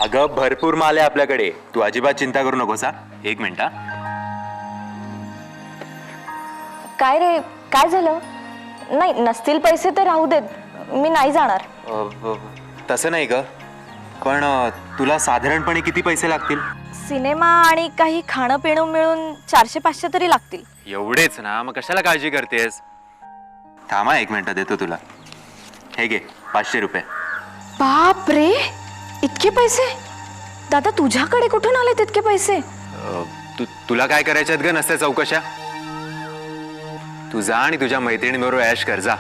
अगं भरपूर माल आहे आपल्याकडे, तू अजिबात चिंता करू नकोस हा. एक मिनिट हा. काय रे, काय झालं? नाही, नसतील पैसे तर राहू देत, मी नाही जाणार. तसं नाही ग, पण तुला साधारणपणे किती पैसे लागतील? सिनेमा आणि काही खाणं पिणं मिळून 400-500 तरी लागतील. एवढेच ना, मग कशाला काळजी करतेस? थांबा एक मिनिट, देतो तुला. हे घे 500 रुपये. बाप रे, इतके पैसे? दादा, तुझ्याकडे कुठून आले तितके पैसे? तुला काय करायच्यात ग नसत्या चौकशा? तू जा आणि तुझ्या मैत्रिणीबरोबर ऐश कर जा.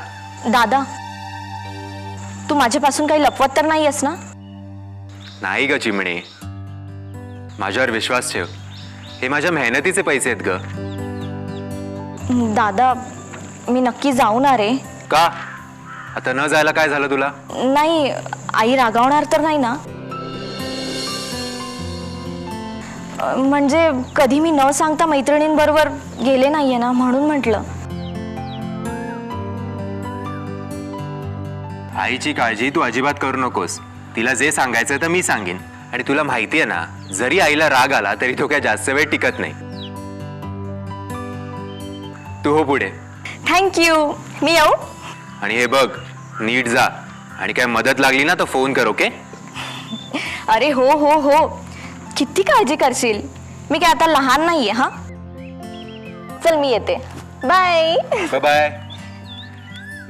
दादा, तू माझ्यापासून काही लपवत तर नाही आहेस ना? नाही ग चिमणे, माझ्यावर विश्वास ठेव. हे माझ्या मेहनतीचे पैसे आहेत ग. दादा, मी नक्की जाऊन रे. का? आता न जायला काय झालं तुला? नाही, आई रागावणार तर नाही ना? म्हणजे कधी मी न सांगता मैत्रिणींबरोबर गेले नाहीये ना, म्हणून म्हटलं. आईची काळजी तू अजिबात करू नकोस. तिला जे सांगायचं तर मी सांगेन. आणि तुला माहितीये ना, जरी आईला राग आला तरी तो काय जास्त वेळ टिकत नाही. तू हो पुढे. थँक्यू. मी येऊ? आणि हे बघ, नीट जा. आणि काय मदत लागली ना तर फोन कर, ओके? अरे हो हो हो, किती काळजी करशील. मी काय आता लहान नाहीये. हा, चल मी येते. Bye bye bye.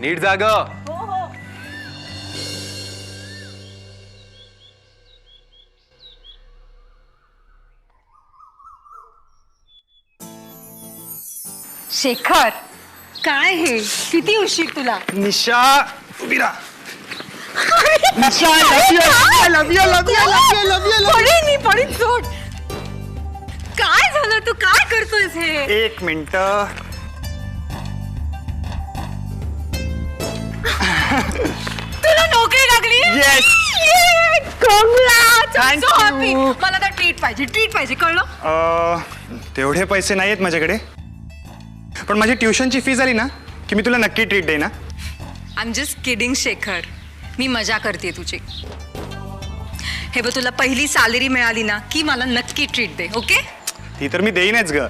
नीट जा ग. शेखर, काय हे किती उशीर तुला? निशा, उभी राहा. निशा, लव यू. पडीन पडीन, सोड. काय झालं? तू काय करतोयस हे? एक मिनिट. तुला नोकरी लागली? येस. Thank you. मला तर ट्रीट पाहिजे, कळलं? तेवढे पैसे नाही आहेत माझ्याकडे, पण माझी ट्युशनची फी झाली ना की मी तुला नक्की ट्रीट देईन. I am just kidding Shekhar, मी मजा करते तुझी. हे बघ, तुला पहिली सॅलरी मिळाली ना की मला नक्की ट्रीट दे, ओके? ती तर मी देईनच ग,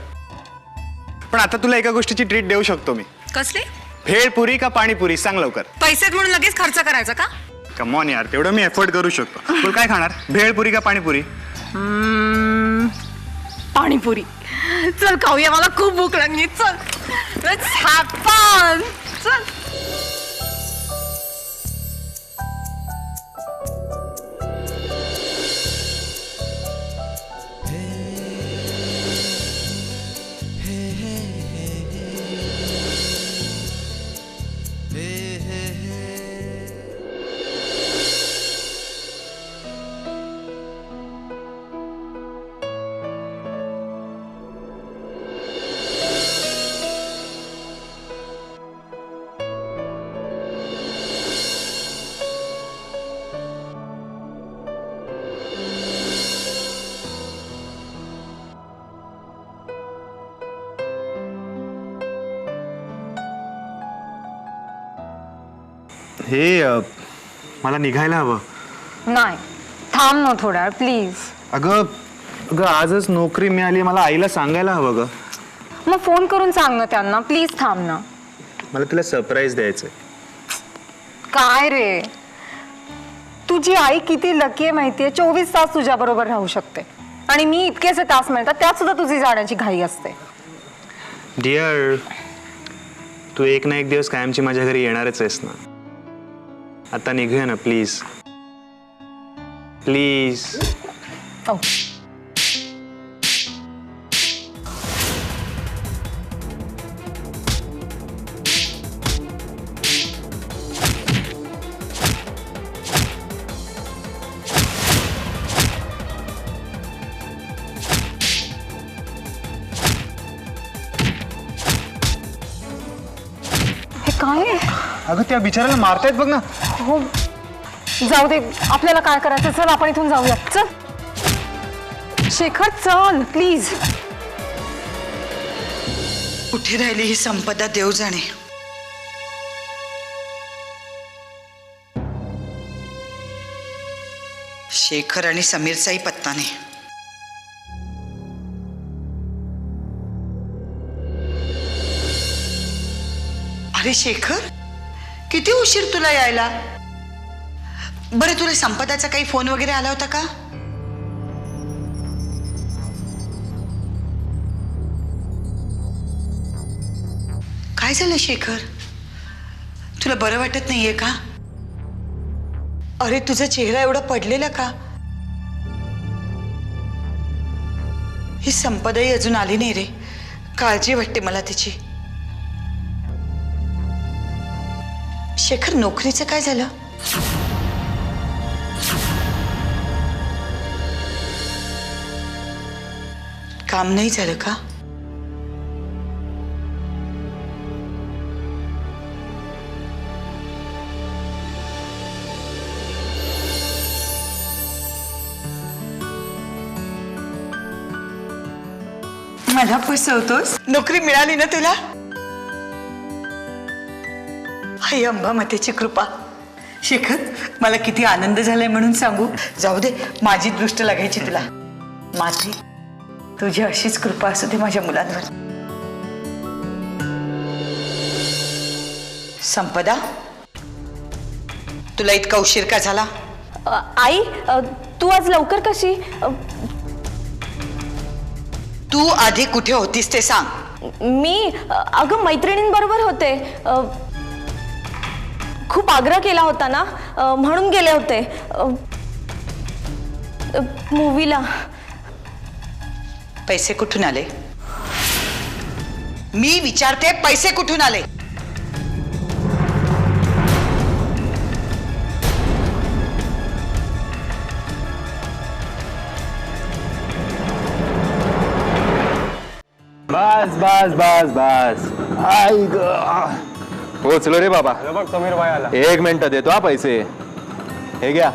पण आता तुला एका गोष्टीची ट्रीट देऊ शकतो मी. कसले? भेळपुरी का पाणीपुरी, सांग लवकर. पैसेत म्हणून लगेच खर्च करायचा का? कम ऑन यार, तेवढं मी एफर्ट करू शकतो. तू काय खाणार, भेळपुरी का पाणीपुरी? पाणीपुरी. चल खाऊया, मला खूप भूक लागली. चल, लेट्स हॅव फन. चल. हे मला निघायला हवं. नाही, थांब ना थोडा प्लीज. अगं आजच नोकरी मिळाली, मला आईला सांगायला हवं ग. मग फोन करून सांग ना त्यांना, प्लीज थांब ना. मला तुला सरप्राईज द्यायचंय. काय रे, तुझी आई किती लकी आहे माहितीये. 24 तास तुझ्या बरोबर राहू शकते, आणि मी इतकेसे तास मिळतात त्यात सुद्धा तुझी जाण्याची घाई असते. डिअर, तू एक ना एक दिवस कायमची माझ्या घरी येणारच आहेस ना. आता निघूया ना प्लीज प्लीज. ओ. हे काय? अगं त्या बिचाराला मारतायत बघ ना. हो, जाऊ दे, आपल्याला काय करायचं. चल आपण इथून जाऊया. चल शेखर, चल प्लीज. कुठे राहिली ही संपदा देव जाणे. शेखर आणि समीरचाही पत्ता नाही. अरे शेखर, किती उशीर तुला यायला. बरं, तुला संपदाचा काही फोन वगैरे आला होता का? काय झालं शेखर? तुला बरं वाटत नाहीये का? अरे तुझा चेहरा एवढा पडलेला का? ही संपदाही अजून आली नाही रे. काळजी वाटते मला तिची. शेखर, नोकरीचं काय झालं? काम नाही झालं का? मला फसवतोस? नोकरी मिळाली ना तुला? हाय अंबामातेची कृपा. शेखर, मला किती आनंद झालाय म्हणून सांगू? जाऊ दे, माझी दृष्ट लागायची तुला. माते, तुझी अशीच कृपा असू दे माझ्या मुलांवर. संपदा, तुला इतका उशीर का झाला? आई, तू आज लवकर कशी? तू आधी कुठे होतीस ते सांग. मी अगं मैत्रिणींबरोबर होते. खूप आग्रह केला होता ना, म्हणून गेले होते मूवीला. पैसे कुठून आले? मी विचारते, पैसे कुठून आले? बस बस बस बस. आई ग, पोचलो रे बाबा. बघ समीर भाई आला. 1 मिनिट देतो हा पैसे. हे घ्या.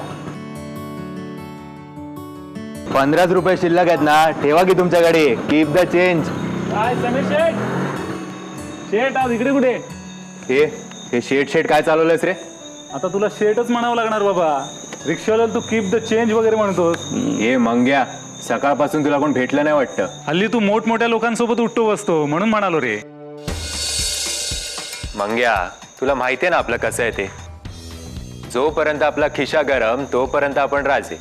15 रुपये शिल्लक आहेत ना, ठेवा की तुमच्याकडे. Keep the change. काय समीर शेठ? शेठ आज इकडे कुठे? हे शेट काय चालवलंयस रे? आता तुला शेठच म्हणावं लागणार बाबा. रिक्षावाल्याला तू कीप द चेंज वगैरे म्हणतोस. हे मंग्या, सकाळपासून तुला कोण भेटलं नाही वाटतं. हल्ली तू मोठमोठ्या लोकांसोबत उठतो बसतो म्हणून म्हणालो रे. मंग्या, तुला माहितीये ना आपलं कसं आहे ते. जोपर्यंत आपला खिशा गरम तोपर्यंत आपण राजे.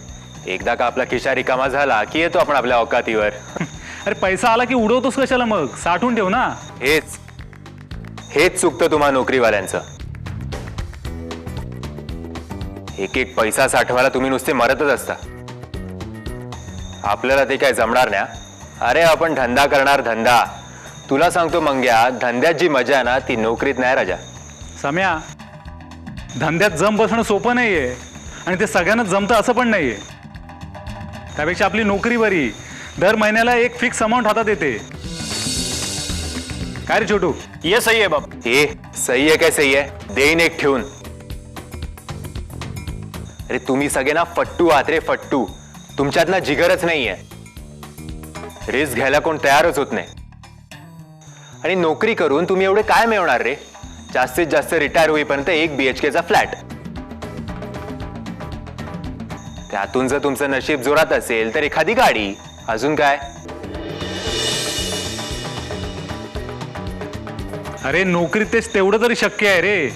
एकदा का आपला खिशा रिकामा झाला की येतो आपण आपल्या औकातीवर. अरे पैसा आला की उडवतोस कशाला मग? साठवून ठेव ना. हेच चुकतं तुम्हा नोकरीवाल्यांचं. एक एक पैसा साठवायला तुम्ही नुसते मरतच असता. आपल्याला ते काय जमणार नाही. अरे आपण धंदा करणार, धंदा. तुला सांगतो मंग्या, धंद्यात जी मजा आहे ना ती नोकरीत नाही राजा. सम्या, धंद्यात जम बसणं सोपं नाहीये आणि ते सगळ्यांनाच जमतं असं पण नाहीये. त्यापेक्षा आपली नोकरी बरी. दर महिन्याला एक फिक्स अमाऊंट हातात येते. काय रे छोटू? ये सही आहे बाप. हे सही आहे काय सही आहे? देईन एक ठेवून. अरे तुम्ही सगळे ना फट्टू आहात रे, फट्टू. तुमच्यात ना जिगरच नाहीये. रिस्क घ्यायला कोण तयारच होत नाही. आणि नोकरी करून तुम्ही एवढे काय मिळवणार रे? जास्तीत जास्त रिटायर होईपर्यंत 1 BHKचा फ्लॅट. त्यातून जर तुमचं नशीब जोरात असेल तर एखादी गाडी. अजून काय? अरे नोकरीत तेच तेवढं तरी शक्य आहे रे,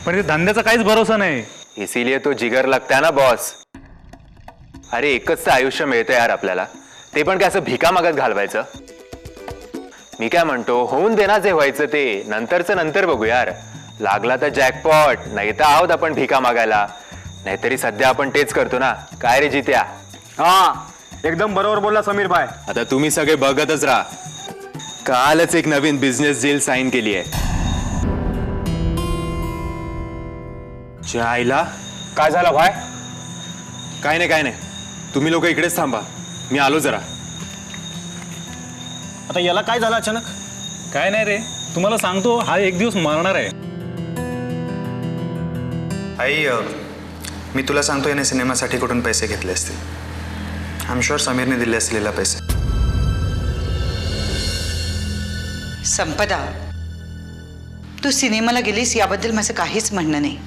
पण ते धंद्याचा काहीच भरोसा नाही. इसीलिए तो जिगर लगता ना बॉस. अरे एकच तर आयुष्य मिळतं यार आपल्याला, ते पण काय असं भिका मागत घालवायचं? मी काय म्हणतो, होऊन दे ना जे व्हायचं ते. नंतरचं नंतर बघू यार. लागला तर जॅकपॉट, नाही तर आहोत आपण भिका मागायला. नाहीतरी सध्या आपण तेच करतो ना. काय रे जित्या? हा, एकदम बरोबर बोलला समीर भाई. आता तुम्ही सगळे बघतच राहा. कालच एक नवीन बिझनेस डील साईन केली आहे. जायला काय झालं भाई? काय नाही. तुम्ही लोक इकडेच थांबा, मी आलो जरा. आता याला काय झालं अचानक? काय नाही रे, तुम्हाला सांगतो हा एक दिवस मरणार आहे. आई, मी तुला सांगतो याने सिनेमासाठी कुठून पैसे घेतले असतील. आय एम शुअर समीरने दिले असतील पैसे. संपदा, तू सिनेमाला गेलीस याबद्दल माझं काहीच म्हणणं नाही.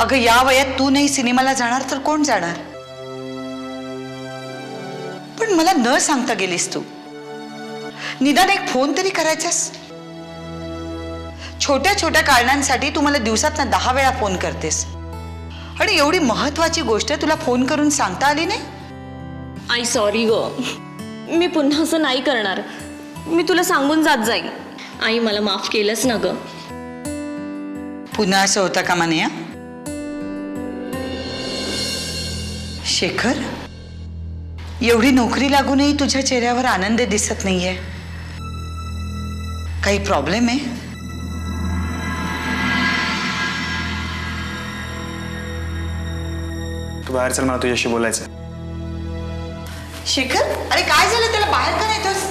अगं या वयात तू नाही सिनेमाला जाणार तर कोण जाणार? पण मला न सांगता गेलीस तू. निदान एक फोन तरी करायचास. छोट्या छोट्या कारणांसाठी तू मला दिवसातनं 10 वेळा फोन करतेस आणि एवढी महत्वाची गोष्ट तुला फोन करून सांगता आली नाही. आई सॉरी ग, मी पुन्हा असं नाही करणार. मी तुला सांगून जात जाईल. आई मला माफ केलंच ना ग. पुन्हा असं होतं का माने? शेखर, एवढी नोकरी लागूनही तुझ्या चेहऱ्यावर आनंद दिसत नाहीये. काही प्रॉब्लेम आहे? तू बाहेर चल, मला तुझ्याशी बोलायचं आहे. शेखर, अरे काय झालं? त्याला बाहेर का नेतोस?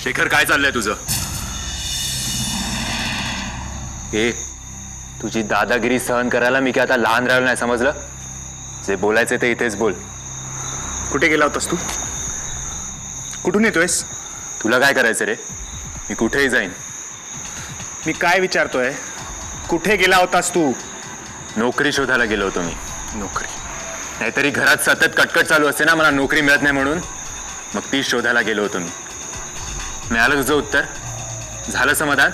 शेखर, काय चाललंय तुझं? ए, तुझी दादागिरी सहन करायला मी काय आता लहान राहिलो नाही, समजलं? जे बोलायचं ते इथेच बोल. कुठे गेला होतास तू? कुठून येतोयस? तुला काय करायचं रे? मी कुठेही जाईन. मी काय विचारतोय, कुठे गेला होतास तू? नोकरी शोधायला गेलो होतो मी. नोकरी? नाहीतरी घरात सतत कटकट चालू असते ना, मला नोकरी मिळत नाही म्हणून. मग ती शोधायला गेलो होतो मी. मिळालं तुझं उत्तर? झालं समाधान?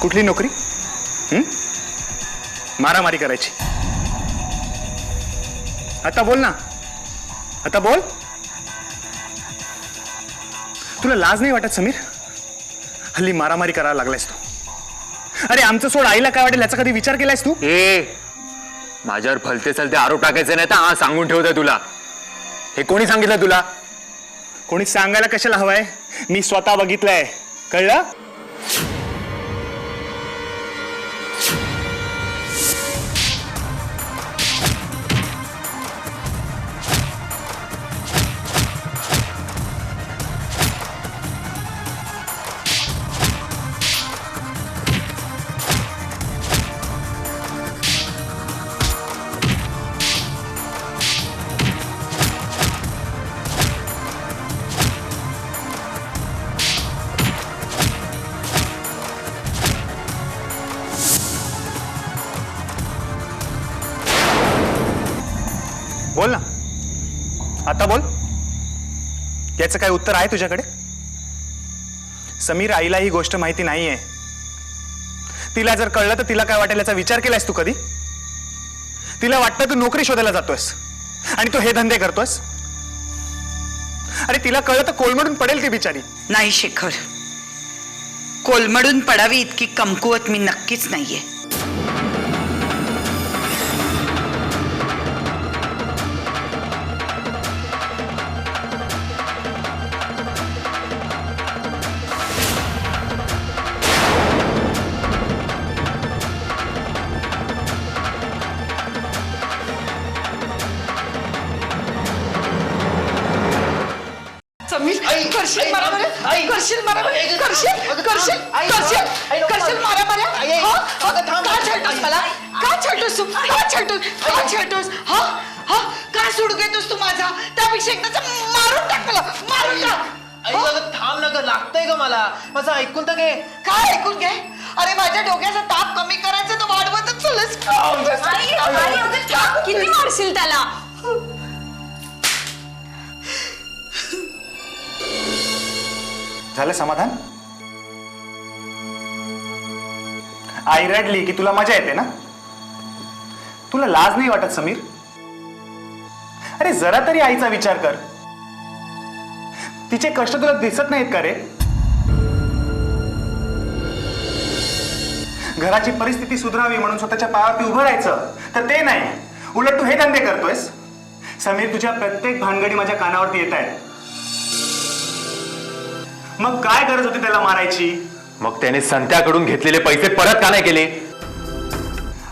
कुठली नोकरी? मारामारी करायची? आता बोल ना, आता बोल. तुला लाज नाही वाटत समीर? हल्ली मारामारी करायला लागलायस तू. अरे आमचं सोड, आईला काय वाटेल याचा कधी विचार केलायस तू? माझ्यावर भलते चलते आरोप टाकायचे नाही तर हा सांगून ठेवतोय तुला. हे कोणी सांगितलं तुला? कोणी सांगायला कशाला हवंय? मी स्वतः बघितलंय, कळलं? बोल ना, आता बोल. याचं काय उत्तर आहे तुझ्याकडे? समीर, आईला ही गोष्ट माहिती नाहीये. तिला जर कळलं तर तिला काय वाटेल याचा विचार केलायस तू कधी? तिला वाटतं तू नोकरी शोधायला जातोयस आणि तू हे धंदे करतोयस. अरे तिला कळलं तर कोलमडून पडेल ती बिचारी. नाही शेखर, कोलमडून पडावी इतकी कमकुवत मी नक्कीच नाहीये. करशील मला बरं? करशील मला बरं? करशील करशील करशील करशील मला बरं? का छळतोस मला? का छळतोस तू? का छळतोस? का छळतोस? हा हा, का सोडू घेतोस तू माझा? त्यापेक्षा एकदाच मारून टाक मला, मारून टाक. थांब ना ग, लागतंय का मला? माझं ऐकून तर घे. काय ऐकून घे? अरे माझ्या डोक्याचा ताप कमी करायचा तर वाढवतच चलस. किती मारशील त्याला? झालं समाधान? आई रडली की तुला मजा येते ना? तुला लाज नाही वाटत समीर? अरे जरा तरी आईचा विचार कर. तिचे कष्ट तुला दिसत नाहीत का रे? घराची परिस्थिती सुधारावी म्हणून स्वतःच्या पायावरती उभं राहायचं, तर ते नाही. उलट तू हे धंदे करतोयस. समीर, तुझ्या प्रत्येक भानगडी माझ्या कानावरती येत आहेत. मग काय गरज होती त्याला मारायची? मग त्याने संत्याकडून घेतलेले पैसे परत का नाही केले?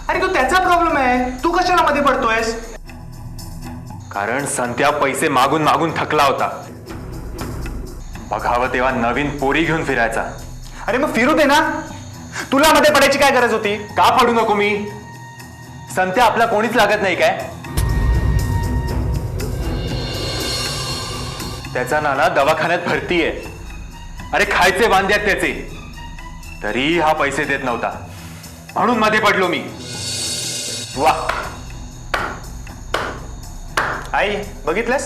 अरे तो त्याचा प्रॉब्लेम आहे, तू कशाला मध्ये पडतोयस? कारण संत्या पैसे मागून मागून थकला होता. बघावं तेव्हा नवीन पोरी घेऊन फिरायचा. अरे मग फिरू दे ना, तुला मध्ये पडायची काय गरज होती? का पडू नको मी? संत्या आपला कोणीच लागत नाही काय? त्याचा नाना दवाखान्यात भरती आहे. अरे खायचे वांदे आहेत त्याचे, तरी हा पैसे देत नव्हता म्हणून मध्ये पडलो मी. वा, आई बघितलंस,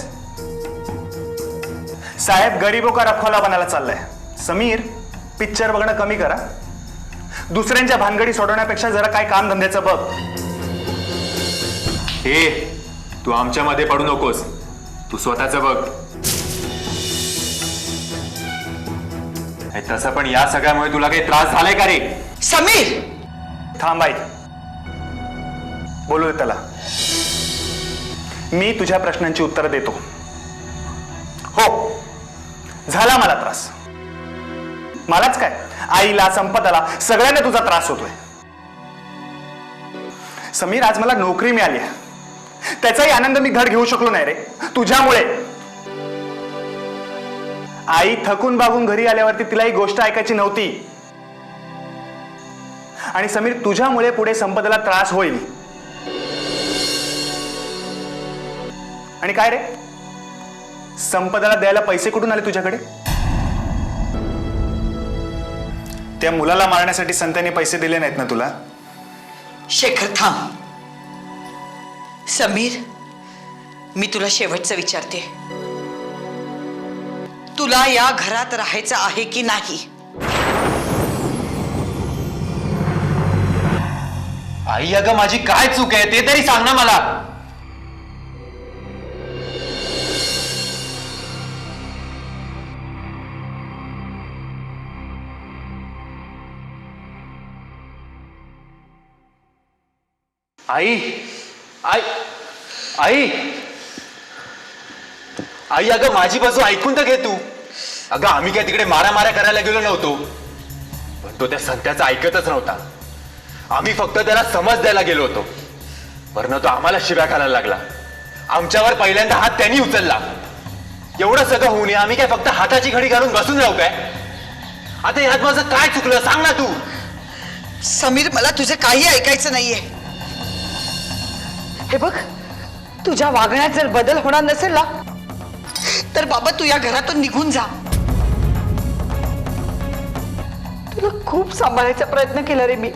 साहेब गरीबो का रखवाला बनायला चाललाय. समीर, पिक्चर बघणं कमी करा. दुसऱ्यांच्या भानगडी सोडवण्यापेक्षा जरा काय काम धंद्याचं बघ. हे तू आमच्यामध्ये पडू नकोस, तू स्वतःच बघ. हे तसं पण या सगळ्यामुळे तुला काही त्रास झालाय का रे? समीर, थांब आई, बोलू दे त्याला. मी तुझ्या प्रश्नांची उत्तरं देतो. हो, झाला मला त्रास. मलाच काय, आईला, संपदाला, सगळ्यांना तुझा त्रास होतोय. समीर, आज मला नोकरी मिळाली आहे, त्याचाही आनंद मी धड घेऊ शकलो नाही रे, तुझ्यामुळे. आई थकून बागून घरी आल्यावरती तिला ही गोष्ट ऐकायची नव्हती. आणि समीर, तुझ्यामुळे पुढे संपदाला त्रास होईल. आणि काय रे, संपदाला द्यायला पैसे कुठून आले तुझ्याकडे? त्या मुलाला मारण्यासाठी संतांनी पैसे दिले नाहीत ना तुला? शेखर थांब. समीर, मी तुला शेवटचं विचारते, तुला या घरात राहायचं आहे की नाही? आई, अगं माझी काय चूक आहे ते तरी सांग ना मला. आई, आई, आई, आई, अगं माझी बाजू ऐकून तर घे तू. अगं आम्ही काय तिकडे मारामाऱ्या करायला गेलो नव्हतो, पण तो त्या संत्याचं ऐकतच नव्हता. आम्ही फक्त त्याला समज द्यायला गेलो होतो, वरनं तो आम्हाला शिव्या घालायला लागला. आमच्यावर पहिल्यांदा हात त्यांनी उचलला. एवढं सगळं होऊन आम्ही काय फक्त हाताची घडी घालून बसून राहू काय? आता यात माझं काय चुकलं सांग ना तू. समीर, मला तुझं काही ऐकायचं नाहीये. हे बघ, तुझ्या वागण्यात जर बदल होणार नसेल ना, तर बाबा तू या घरातून निघून जा. तुला खूप सांभाळायचा प्रयत्न केला रे मी,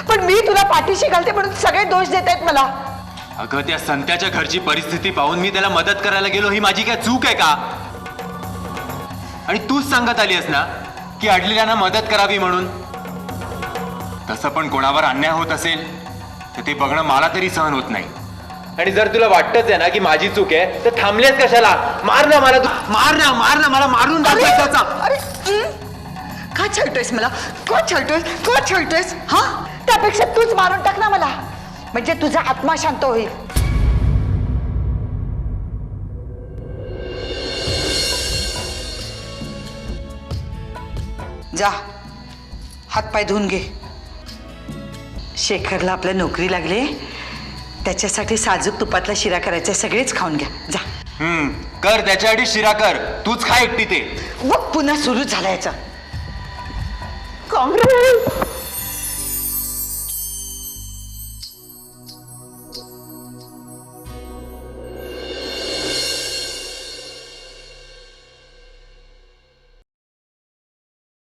पण मी तुला पाठीशी घालते म्हणून सगळे दोष देत आहेत मला. अगं त्या संत्याच्या घरची परिस्थिती पाहून मी त्याला मदत करायला गेलो, ही माझी काय चूक आहे का? आणि तूच सांगत आलीस ना की अडलेल्यांना मदत करावी म्हणून. तसं पण कोणावर अन्याय होत असेल तर ते बघणं मला तरी सहन होत नाही. आणि जर तुला वाटतच आहे ना की माझी चूक आहे, तर थांबलेस कशाला? मार ना मला, मार ना, मार ना, मला मारून दाखवायचा. अरे, का छळतोयस मला? का छळतोयस? का छळतोयस? हा, त्यापेक्षा तूच मारून टाक ना मला, म्हणजे तुझा आत्मा शांत होईल. जा, हातपाय धुवून घे. शेखरला आपल्या नोकरी लागली, त्याच्यासाठी साजूक तुपातला शिरा करायचा, सगळेच खाऊन घ्या. जा. कर, त्याच्यासाठी शिरा कर, तूच खा एकटी ते. मग पुन्हा सुरू झाला याचा. काँग्रेस.